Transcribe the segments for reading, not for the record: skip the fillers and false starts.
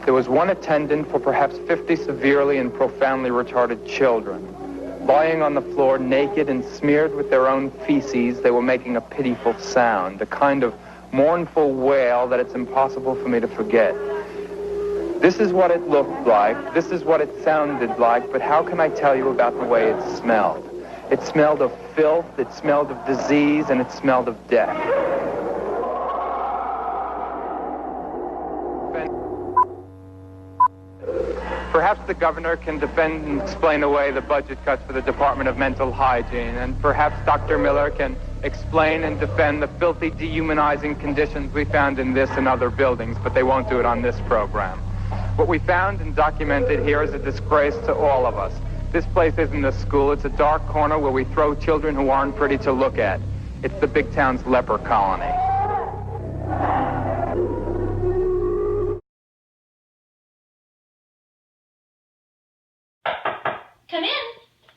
There was one attendant for perhaps 50 severely and profoundly retarded children. Lying on the floor, naked and smeared with their own feces, they were making a pitiful sound, a kind of mournful wail that it's impossible for me to forget. This is what it looked like, this is what it sounded like, but how can I tell you about the way it smelled? It smelled of filth, it smelled of disease, and it smelled of death. Perhaps the governor can defend and explain away the budget cuts for the Department of Mental Hygiene, and perhaps Dr. Miller can explain and defend the filthy, dehumanizing conditions we found in this and other buildings, but they won't do it on this program. What we found and documented here is a disgrace to all of us. This place isn't a school, it's a dark corner where we throw children who aren't pretty to look at. It's the big town's leper colony. Come in.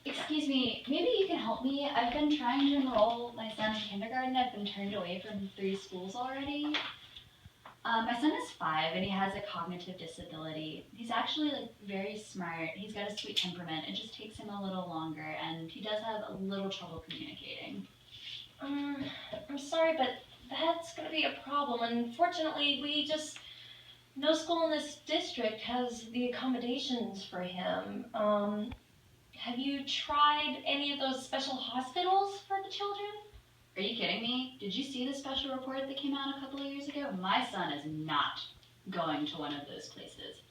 Excuse me, maybe you can help me. I've been trying to enroll my son in kindergarten. I've been turned away from 3 schools already. My son is 5 and he has a cognitive disability. He's actually very smart. He's got a sweet temperament. It just takes him a little longer and he does have a little trouble communicating. I'm sorry, but that's going to be a problem. Unfortunately, no school in this district has the accommodations for him. Have you tried any of those special hospitals for the children? Are you kidding me? Did you see the special report that came out a couple of years ago? My son is not going to one of those places.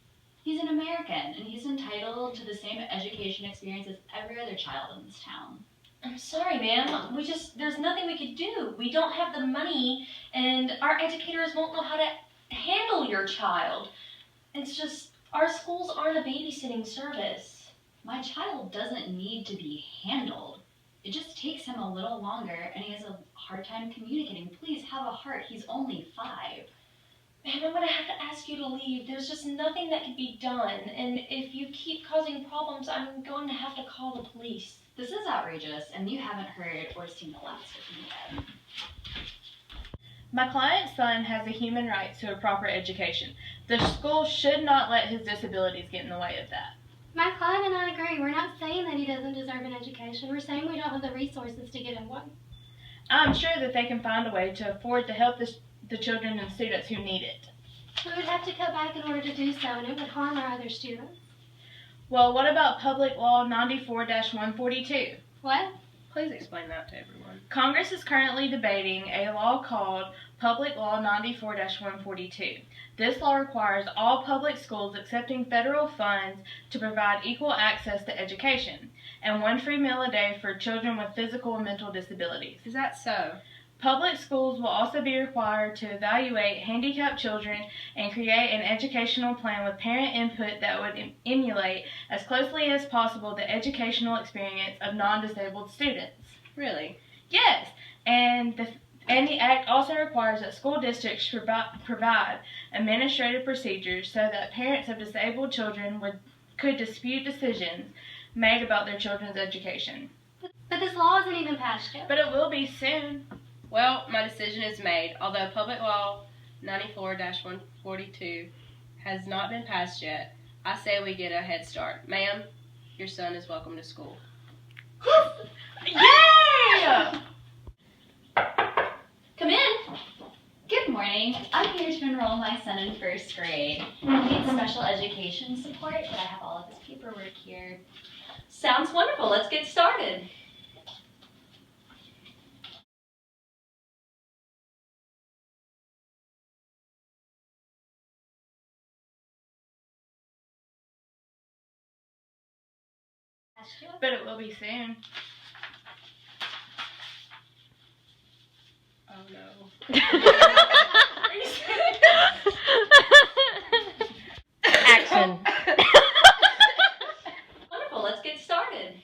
He's an American and he's entitled to the same education experience as every other child in this town. I'm sorry, ma'am. There's nothing we could do. We don't have the money and our educators won't know how to handle your child. It's just, our schools aren't a babysitting service. My child doesn't need to be handled. It just takes him a little longer and he has a hard time communicating. Please have a heart. He's only 5. Ma'am, I'm going to have to ask you to leave. There's just nothing that can be done. And if you keep causing problems, I'm going to have to call the police. This is outrageous and you haven't heard or seen the last of me yet. My client's son has a human right to a proper education. The school should not let his disabilities get in the way of that. My client and I agree. We're not saying that he doesn't deserve an education. We're saying we don't have the resources to give him one. I'm sure that they can find a way to afford to help the children and students who need it. We would have to cut back in order to do so, and it would harm our other students. Well, what about Public Law 94-142? What? Please explain that to everyone. Congress is currently debating a law called Public Law 94-142. This law requires all public schools accepting federal funds to provide equal access to education and 1 free meal a day for children with physical and mental disabilities. Is that so? Public schools will also be required to evaluate handicapped children and create an educational plan with parent input that would emulate as closely as possible the educational experience of non-disabled students. Really? Yes, and the Act also requires that school districts provide administrative procedures so that parents of disabled children could dispute decisions made about their children's education. But this law isn't even passed yet. But it will be soon. Well, my decision is made. Although Public Law 94-142 has not been passed yet, I say we get a head start. Ma'am, your son is welcome to school. Yay! Come in. Good morning. I'm here to enroll my son in 1st grade. He needs special education support, but I have all of his paperwork here. Sounds wonderful. Let's get started. But it will be soon. Oh no. Action. Wonderful. Let's get started.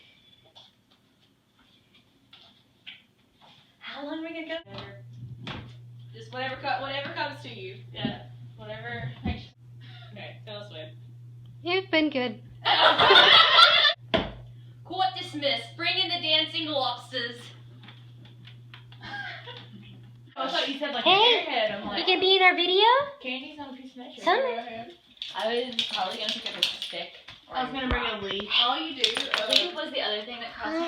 How long are we gonna go? Just whatever comes to you. Yeah. Whatever. Okay, tell us when. You've been good. Court dismissed. Bring in the dancing lobsters. I thought you said like Hey, an airhead. I'm like, You can be in our video? candy's on a piece of measure. Some- Go ahead. I was probably gonna pick up a stick. I was gonna bring a leash. All you do. I think it was the other thing that crossed